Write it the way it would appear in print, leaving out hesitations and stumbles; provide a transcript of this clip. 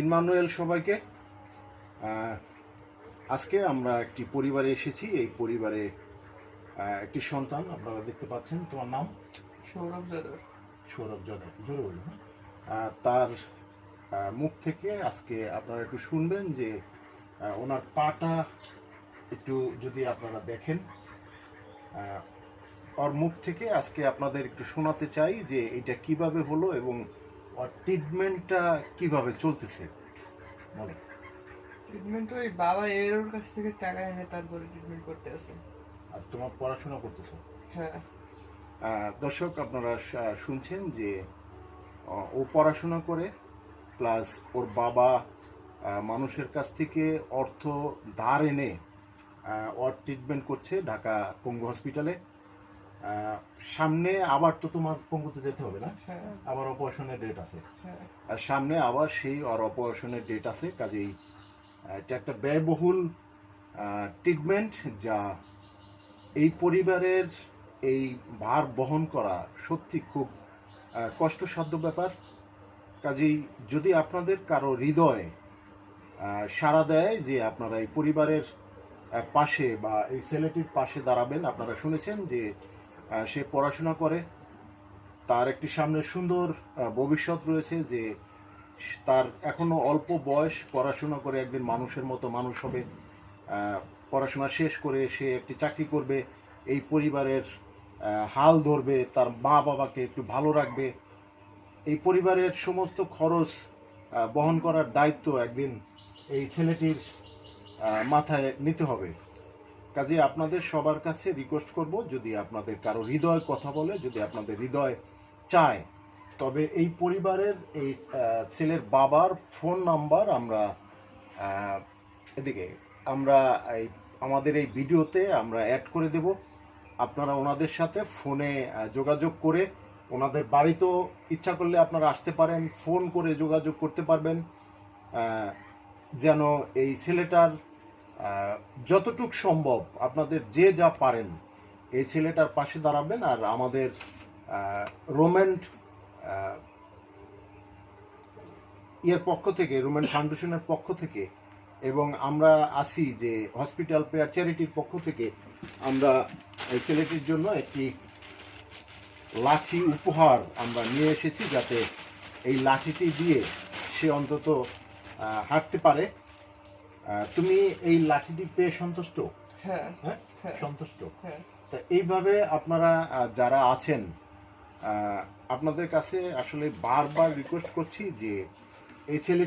Emmanuel সবাইকে। আজকে আমরা একটি পরিবারে এসেছি। এই পরিবারে একটি সন্তান আপনারা দেখতে পাচ্ছেন। তোমার নাম? সৌরভ যাদব। সৌরভ যাদব, জোরে বলুন। তার মুখ থেকে আজকে আপনারা একটু শুনবেন যে ওনার পাটা একটু যদি আপনারা দেখেন, ওর মুখ থেকে আজকে আপনাদের একটু শোনাতে চাই যে এটা কিভাবে হলো এবং ওর ট্রিটমেন্টটা কিভাবে চলতেছে। বলো। ট্রিটমেন্ট ওই বাবা ওর কাছ থেকে টাকা এনে তারপরে ট্রিটমেন্ট করতে আছে। আর তোমার পড়াশোনা করতেছো? হ্যাঁ। দর্শক, আপনারা শুনছেন যে ও পড়াশোনা করে, প্লাস ওর বাবা মানুষের কাছ থেকে অর্থ ধার এনে ওর ট্রিটমেন্ট করছে ঢাকা পঙ্গু হসপিটালে। সামনে আবার তো তোমার পঙ্গুতে যেতে হবে না? হ্যাঁ। আবার অপারেশনের ডেট আছে। হ্যাঁ। আর সামনে আবার সেই ওর অপারেশনের ডেট আছে। কাজেই এটা একটা ব্যয়বহুল ট্রিটমেন্ট, যা এই পরিবারের এই ভার বহন করা সত্যি খুব কষ্টসাধ্য ব্যাপার। কাজেই যদি আপনাদের কারো হৃদয় সাড়া দেয় যে আপনারা এই পরিবারের পাশে বা এই ছেলেটির পাশে দাঁড়াবেন। আপনারা শুনেছেন যে সে পড়াশোনা করে, তার একটি সামনে সুন্দর ভবিষ্যৎ রয়েছে, যে তার এখনো অল্প বয়স, পড়াশোনা করে একদিন মানুষের মতো মানুষ হবে, পড়াশোনা শেষ করে সে একটি চাকরি করবে, এই পরিবারের হাল ধরবে, তার মা বাবাকে একটু ভালো রাখবে, এই পরিবারের সমস্ত খরচ বহন করার দায়িত্ব একদিন এই ছেলেটির মাথায় নিতে হবে। কাজে আপনাদের সবার কাছে রিকোয়েস্ট করব, যদি আপনাদের কারো হৃদয় কথা বলে, যদি আপনাদের হৃদয় চায়, তবে এই পরিবারের এই ছেলের বাবার ফোন নাম্বার আমরা এদিকে এই আমাদের এই ভিডিওতে আমরা অ্যাড করে দেব। আপনারা ওনাদের সাথে ফোনে যোগাযোগ করে, ওনাদের বাড়িতেও ইচ্ছা করলে আপনারা আসতে পারেন, ফোন করে যোগাযোগ করতে পারবেন, যেন এই ছেলেটার যতটুক সম্ভব আপনাদের যে যা পারেন এই ছেলেটার পাশে দাঁড়াবেন। আর আমাদের রোমেন্ট পক্ষ থেকে, রোমেন্ট ফাউন্ডেশনের পক্ষ থেকে, এবং আমরা আসি যে হসপিটাল পেয়ার চ্যারিটির পক্ষ থেকে, আমরা এই ছেলেটির জন্য একটি লাঠি উপহার আমরা নিয়ে এসেছি, যাতে এই লাঠিটি দিয়ে সে অন্তত হাঁটতে পারে। তুমি এই লাঠিটি পেয়ে সন্তুষ্ট? হ্যাঁ। হ্যাঁ, হ্যাঁ। সন্তুষ্ট। হ্যাঁ। তা এইভাবে আপনারা যারা আছেন, আপনাদের কাছে আসলে বারবার রিকোয়েস্ট করছি যে এই ছেলে